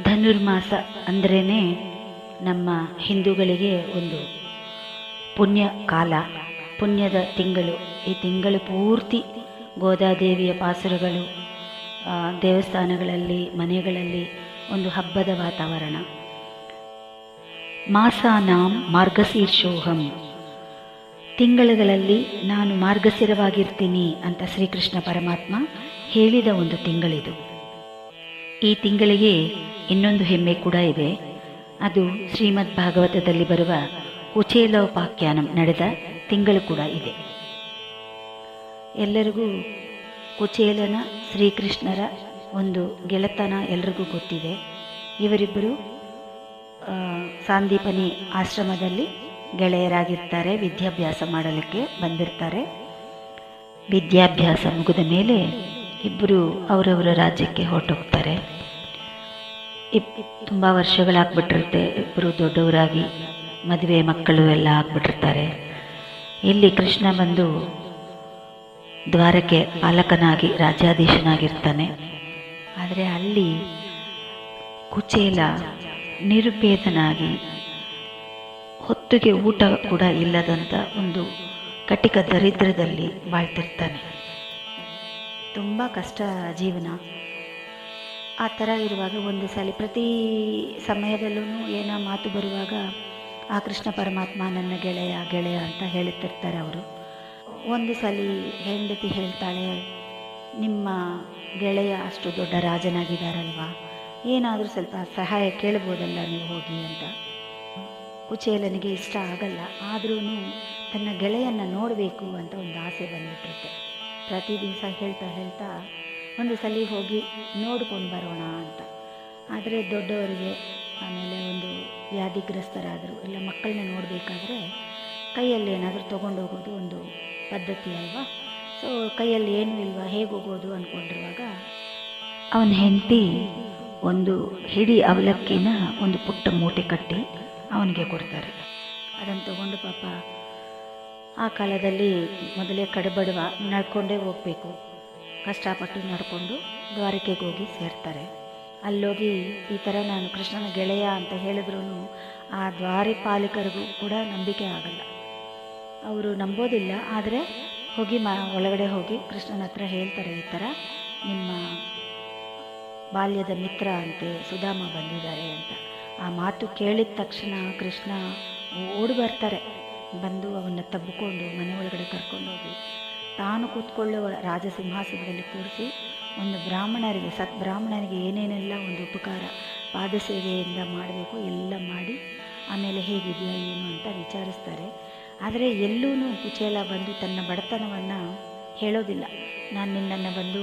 ಧನುರ್ಮಾಸ ಅಂದ್ರೇ ನಮ್ಮ ಹಿಂದೂಗಳಿಗೆ ಒಂದು ಪುಣ್ಯ ಕಾಲ, ಪುಣ್ಯದ ತಿಂಗಳು. ಈ ತಿಂಗಳು ಪೂರ್ತಿ ಗೋದಾದೇವಿಯ ಪಾಸುರಗಳು, ದೇವಸ್ಥಾನಗಳಲ್ಲಿ, ಮನೆಗಳಲ್ಲಿ ಒಂದು ಹಬ್ಬದ ವಾತಾವರಣ. ಮಾಸಾನಾಂ ಮಾರ್ಗಶೀರ್ಷೋಹಂ, ತಿಂಗಳುಗಳಲ್ಲಿ ನಾನು ಮಾರ್ಗಶಿರವಾಗಿರ್ತೀನಿ ಅಂತ ಶ್ರೀಕೃಷ್ಣ ಪರಮಾತ್ಮ ಹೇಳಿದ ಒಂದು ತಿಂಗಳಿದು. ಈ ತಿಂಗಳಿಗೆ ಇನ್ನೊಂದು ಹೆಮ್ಮೆ ಕೂಡ ಇದೆ. ಅದು ಶ್ರೀಮದ್ ಭಾಗವತದಲ್ಲಿ ಬರುವ ಕುಚೇಲೋಪಾಖ್ಯಾನಂ ನಡೆದ ತಿಂಗಳು ಕೂಡ ಇದೆ. ಎಲ್ಲರಿಗೂ ಕುಚೇಲನ ಶ್ರೀಕೃಷ್ಣರ ಒಂದು ಗೆಳೆತನ ಎಲ್ರಿಗೂ ಗೊತ್ತಿದೆ. ಇವರಿಬ್ಬರು ಸಾಂದೀಪನಿ ಆಶ್ರಮದಲ್ಲಿ ಗೆಳೆಯರಾಗಿರ್ತಾರೆ, ವಿದ್ಯಾಭ್ಯಾಸ ಮಾಡಲಿಕ್ಕೆ ಬಂದಿರ್ತಾರೆ. ವಿದ್ಯಾಭ್ಯಾಸ ಮುಗಿದ ಮೇಲೆ ಇಬ್ಬರು ಅವರವರ ರಾಜ್ಯಕ್ಕೆ ಹೊರಟೋಗ್ತಾರೆ. ತುಂಬ ವರ್ಷಗಳಾಗ್ಬಿಟ್ಟಿರುತ್ತೆ. ಇಬ್ಬರು ದೊಡ್ಡವರಾಗಿ ಮದುವೆ ಮಕ್ಕಳು ಎಲ್ಲ ಆಗ್ಬಿಟ್ಟಿರ್ತಾರೆ. ಇಲ್ಲಿ ಕೃಷ್ಣ ಬಂದು ದ್ವಾರಕ್ಕೆ ಪಾಲಕನಾಗಿ ರಾಜ್ಯಾಧೀಶನಾಗಿರ್ತಾನೆ. ಆದರೆ ಅಲ್ಲಿ ಕುಚೇಲ ನಿರುಪೇದನಾಗಿ ಹೊತ್ತಿಗೆ ಊಟ ಕೂಡ ಇಲ್ಲದಂಥ ಒಂದು ಕಟಿಕ ದರಿದ್ರದಲ್ಲಿ ಬಾಳ್ತಿರ್ತಾನೆ. ತುಂಬ ಕಷ್ಟ ಜೀವನ. ಆ ಥರ ಇರುವಾಗ ಒಂದು ಸಲ ಪ್ರತಿ ಸಮಯದಲ್ಲೂ ಏನೋ ಮಾತು ಬರುವಾಗ ಆ ಕೃಷ್ಣ ಪರಮಾತ್ಮ ನನ್ನ ಗೆಳೆಯ ಗೆಳೆಯ ಅಂತ ಹೇಳುತ್ತಿರ್ತಾರೆ ಅವರು. ಒಂದು ಸಲ ಹೆಂಡತಿ ಹೇಳ್ತಾಳೆ, ನಿಮ್ಮ ಗೆಳೆಯ ಅಷ್ಟು ದೊಡ್ಡ ರಾಜನಾಗಿದ್ದಾರಲ್ವ, ಏನಾದರೂ ಸ್ವಲ್ಪ ಸಹಾಯ ಕೇಳ್ಬೋದಲ್ಲ ನೀವು ಹೋಗಿ ಅಂತ. ಕುಚೇಲನಿಗೆ ಇಷ್ಟ ಆಗಲ್ಲ, ಆದ್ರೂ ತನ್ನ ಗೆಳೆಯನ್ನು ನೋಡಬೇಕು ಅಂತ ಒಂದು ಆಸೆ ಬಂದುಬಿಟ್ಟಿರುತ್ತೆ. ಪ್ರತಿ ದಿವಸ ಹೇಳ್ತಾ ಒಂದು ಸಲ ಹೋಗಿ ನೋಡ್ಕೊಂಡು ಬರೋಣ ಅಂತ. ಆದರೆ ದೊಡ್ಡವರಿಗೆ, ಆಮೇಲೆ ಒಂದು ವ್ಯಾಧಿಗ್ರಸ್ತರಾದರು ಇಲ್ಲ ಮಕ್ಕಳನ್ನ ನೋಡಬೇಕಾದ್ರೆ ಕೈಯಲ್ಲಿ ಏನಾದರೂ ತೊಗೊಂಡೋಗೋದು ಒಂದು ಪದ್ಧತಿ ಅಲ್ವಾ. ಸೊ ಕೈಯಲ್ಲಿ ಏನೂ ಇಲ್ವಾ, ಹೇಗೆ ಹೋಗೋದು ಅಂದ್ಕೊಂಡಿರುವಾಗ ಅವನ ಹೆಂಡತಿ ಒಂದು ಹಿಡಿ ಅವಲಕ್ಕಿನ ಒಂದು ಪುಟ್ಟ ಮೂಟೆ ಕಟ್ಟಿ ಅವನಿಗೆ ಕೊಡ್ತಾರೆ. ಅದನ್ನು ತಗೊಂಡು ಪಾಪ ಆ ಕಾಲದಲ್ಲಿ ಮೊದಲೇ ಕಡುಬಡವ, ನಡ್ಕೊಂಡೇ ಹೋಗಬೇಕು, ಕಷ್ಟಪಟ್ಟು ನಡ್ಕೊಂಡು ದ್ವಾರಕೆಗೆ ಹೋಗಿ ಸೇರ್ತಾರೆ. ಅಲ್ಲೋಗಿ ಈ ಥರ ನಾನು ಕೃಷ್ಣನ ಗೆಳೆಯ ಅಂತ ಹೇಳಿದ್ರೂ ಆ ದ್ವಾರಪಾಲಿಕರಿಗೂ ಕೂಡ ನಂಬಿಕೆ ಆಗಲ್ಲ, ಅವರು ನಂಬೋದಿಲ್ಲ. ಆದರೆ ಹೋಗಿ ಒಳಗಡೆ ಹೋಗಿ ಕೃಷ್ಣನ ಹತ್ರ ಹೇಳ್ತಾರೆ, ಈ ಥರ ನಿಮ್ಮ ಬಾಲ್ಯದ ಮಿತ್ರ ಅಂತೆ ಸುಧಾಮ ಬಂದಿದ್ದಾರೆ ಅಂತ. ಆ ಮಾತು ಕೇಳಿದ ತಕ್ಷಣ ಕೃಷ್ಣ ಓಡಿ ಬರ್ತಾರೆ. ಬಂದು ಅವನ್ನ ತಬ್ಬಿಕೊಂಡು ಮನೆ ಒಳಗಡೆ ಕರ್ಕೊಂಡೋಗಿ ತಾನು ಕೂತ್ಕೊಳ್ಳುವ ರಾಜಸಿಂಹಾಸನದಲ್ಲಿ ಕೂರಿಸಿ ಒಂದು ಬ್ರಾಹ್ಮಣರಿಗೆ, ಬ್ರಾಹ್ಮಣರಿಗೆ ಏನೇನೆಲ್ಲ ಒಂದು ಉಪಕಾರ ಪಾದಸೇವೆಯಿಂದ ಮಾಡಬೇಕು ಎಲ್ಲ ಮಾಡಿ ಆಮೇಲೆ ಹೇಗಿದೆಯಾ ಏನು ಅಂತ ವಿಚಾರಿಸ್ತಾರೆ. ಆದರೆ ಎಲ್ಲೂ ಕುಚೇಲ ಬಂದು ತನ್ನ ಬಡತನವನ್ನು ಹೇಳೋದಿಲ್ಲ. ನಾನು ನಿನ್ನನ್ನು ಬಂದು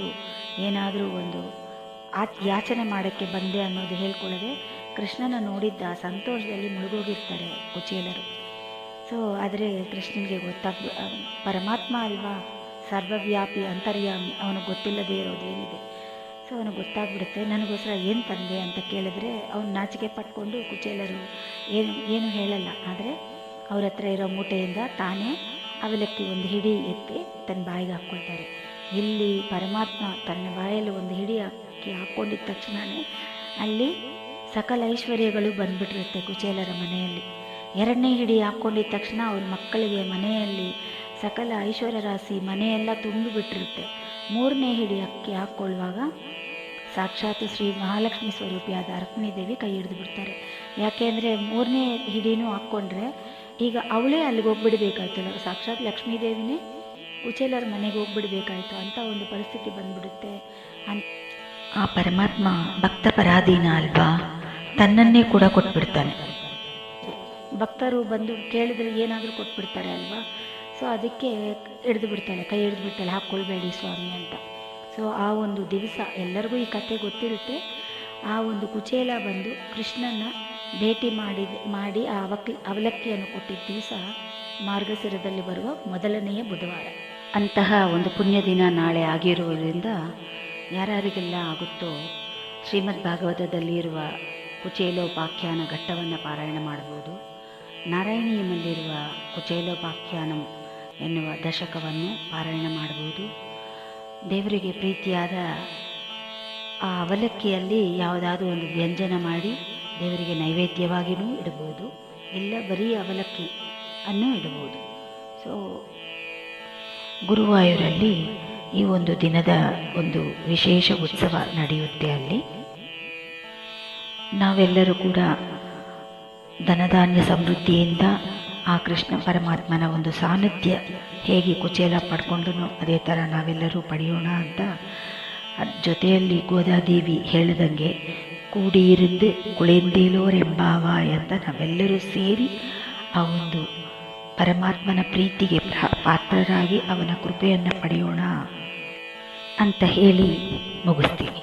ಏನಾದರೂ ಒಂದು ಯಾಚನೆ ಮಾಡೋಕ್ಕೆ ಬಂದೆ ಅನ್ನೋದು ಹೇಳ್ಕೊಳ್ಳದೆ ಕೃಷ್ಣನ ನೋಡಿದ್ದ ಸಂತೋಷದಲ್ಲಿ ಮುಳುಗೋಗಿರ್ತಾರೆ ಕುಚೇಲರು. ಸೊ ಆದರೆ ಕೃಷ್ಣನಿಗೆ ಪರಮಾತ್ಮ ಅಲ್ವಾ, ಸರ್ವವ್ಯಾಪಿ ಅಂತರ್ಯಾಮಿ, ಅವನಿಗೆ ಗೊತ್ತಿಲ್ಲದೆ ಇರೋದೇನಿದೆ. ಸೊ ಅವನಿಗೆ ಗೊತ್ತಾಗ್ಬಿಡುತ್ತೆ. ನನಗೋಸ್ಕರ ಏನು ತಂದೆ ಅಂತ ಕೇಳಿದ್ರೆ ಅವನು ನಾಚಿಕೆ ಪಟ್ಕೊಂಡು ಕುಚೇಲರು ಏನು ಹೇಳಲ್ಲ. ಆದರೆ ಅವ್ರ ಹತ್ರ ಇರೋ ಮೂಟೆಯಿಂದ ತಾನೇ ಅವಲಕ್ಕಿ ಒಂದು ಹಿಡಿ ಎತ್ತಿ ತನ್ನ ಬಾಯಿಗೆ ಹಾಕ್ಕೊಳ್ತಾರೆ. ಇಲ್ಲಿ ಪರಮಾತ್ಮ ತನ್ನ ಬಾಯಲ್ಲಿ ಒಂದು ಹಿಡಿ ಹಾಕ್ಕೊಂಡಿದ್ದ ತಕ್ಷಣವೇ ಅಲ್ಲಿ ಸಕಲ ಐಶ್ವರ್ಯಗಳು ಬಂದ್ಬಿಟ್ಟಿರುತ್ತೆ ಕುಚೇಲರ ಮನೆಯಲ್ಲಿ. ಎರಡನೇ ಹಿಡಿ ಹಾಕ್ಕೊಂಡಿದ್ದ ತಕ್ಷಣ ಅವ್ರ ಮಕ್ಕಳಿಗೆ ಮನೆಯಲ್ಲಿ ಸಕಲ ಐಶ್ವರ್ಯ ರಾಶಿ ಮನೆಯೆಲ್ಲ ತುಂಬಿಬಿಟ್ಟಿರುತ್ತೆ. ಮೂರನೇ ಹಿಡಿ ಅಕ್ಕಿ ಹಾಕ್ಕೊಳ್ಳುವಾಗ ಸಾಕ್ಷಾತ್ ಶ್ರೀ ಮಹಾಲಕ್ಷ್ಮಿ ಸ್ವರೂಪಿಯಾದ ರುಕ್ಮಿಣೀ ದೇವಿ ಕೈ ಹಿಡಿದು ಬಿಡ್ತಾರೆ. ಯಾಕೆಂದರೆ ಮೂರನೇ ಹಿಡಿನೂ ಹಾಕ್ಕೊಂಡ್ರೆ ಈಗ ಅವಳೇ ಅಲ್ಲಿಗೆ ಹೋಗ್ಬಿಡ್ಬೇಕಾಯ್ತಲ್ಲ, ಸಾಕ್ಷಾತ್ ಲಕ್ಷ್ಮೀ ದೇವಿನೇ ಕುಚೇಲರ ಮನೆಗೆ ಹೋಗ್ಬಿಡ್ಬೇಕಾಯ್ತು ಅಂತ ಒಂದು ಪರಿಸ್ಥಿತಿ ಬಂದ್ಬಿಡುತ್ತೆ. ಆ ಪರಮಾತ್ಮ ಭಕ್ತ ಪರಾಧೀನ ಅಲ್ವಾ, ತನ್ನನ್ನೇ ಕೂಡ ಕೊಟ್ಬಿಡ್ತಾನೆ. ಭಕ್ತರು ಬಂದು ಕೇಳಿದ್ರೆ ಏನಾದರೂ ಕೊಟ್ಬಿಡ್ತಾರೆ ಅಲ್ವಾ. ಸೊ ಅದಕ್ಕೆ ಹಿಡಿದು ಬಿಡ್ತಾಳೆ, ಕೈ ಹಿಡಿದು ಬಿಡ್ತಾಳೆ, ಹಾಕ್ಕೊಳ್ಬೇಡಿ ಸ್ವಾಮಿ ಅಂತ. ಸೊ ಆ ಒಂದು ದಿವಸ ಎಲ್ಲರಿಗೂ ಈ ಕಥೆ ಗೊತ್ತಿರುತ್ತೆ. ಆ ಒಂದು ಕುಚೇಲ ಬಂದು ಕೃಷ್ಣನ ಭೇಟಿ ಮಾಡಿ ಆ ಅವಲಕ್ಕಿಯನ್ನು ಕೊಟ್ಟಿದ್ದ ದಿವಸ ಮಾರ್ಗಶಿರದಲ್ಲಿ ಬರುವ ಮೊದಲನೆಯ ಬುಧವಾರ. ಅಂತಹ ಒಂದು ಪುಣ್ಯ ದಿನ ನಾಳೆ ಆಗಿರುವುದರಿಂದ ಯಾರ್ಯಾರಿಗೆಲ್ಲ ಆಗುತ್ತೋ ಶ್ರೀಮದ್ ಭಾಗವತದಲ್ಲಿ ಇರುವ ಕುಚೇಲೋಪಾಖ್ಯಾನ ಘಟ್ಟವನ್ನು ಪಾರಾಯಣ ಮಾಡ್ಬೋದು. ನಾರಾಯಣೀಯಮಲ್ಲಿರುವ ಕುಚೇಲೋಪಾಖ್ಯಾನಂ ಎನ್ನುವ ದಶಕವನ್ನು ಪಾರಾಯಣ ಮಾಡಬಹುದು. ದೇವರಿಗೆ ಪ್ರೀತಿಯಾದ ಆ ಅವಲಕ್ಕಿಯಲ್ಲಿ ಯಾವುದಾದ್ರೂ ಒಂದು ವ್ಯಂಜನ ಮಾಡಿ ದೇವರಿಗೆ ನೈವೇದ್ಯವಾಗಿಯೂ ಇಡಬಹುದು, ಇಲ್ಲ ಬರೀ ಅವಲಕ್ಕಿ ಅನ್ನು ಇಡಬಹುದು. ಸೊ ಗುರುವಾಯೂರಲ್ಲಿ ಈ ಒಂದು ದಿನದ ಒಂದು ವಿಶೇಷ ಉತ್ಸವ ನಡೆಯುತ್ತೆ. ಅಲ್ಲಿ ನಾವೆಲ್ಲರೂ ಕೂಡ ಧನಧಾನ್ಯ ಸಮೃದ್ಧಿಯಿಂದ ಆ ಕೃಷ್ಣ ಪರಮಾತ್ಮನ ಒಂದು ಸಾನ್ನಿಧ್ಯ ಹೇಗೆ ಕುಚೇಲ ಪಡ್ಕೊಂಡನೋ ಅದೇ ಥರ ನಾವೆಲ್ಲರೂ ಪಡೆಯೋಣ ಅಂತ, ಜೊತೆಯಲ್ಲಿ ಗೋದಾದೇವಿ ಹೇಳಿದಂಗೆ ಕೂಡಿಯಿருந்து ಕುಳೆಂದೇಲೋರೆಂಬಾವಾಯ್ ಅಂತ ನಾವೆಲ್ಲರೂ ಸೇರಿ ಆ ಒಂದು ಪರಮಾತ್ಮನ ಪ್ರೀತಿಗೆ ಪಾತ್ರರಾಗಿ ಅವನ ಕೃಪೆಯನ್ನು ಪಡೆಯೋಣ ಅಂತ ಹೇಳಿ ಮುಗಿಸ್ತೀನಿ.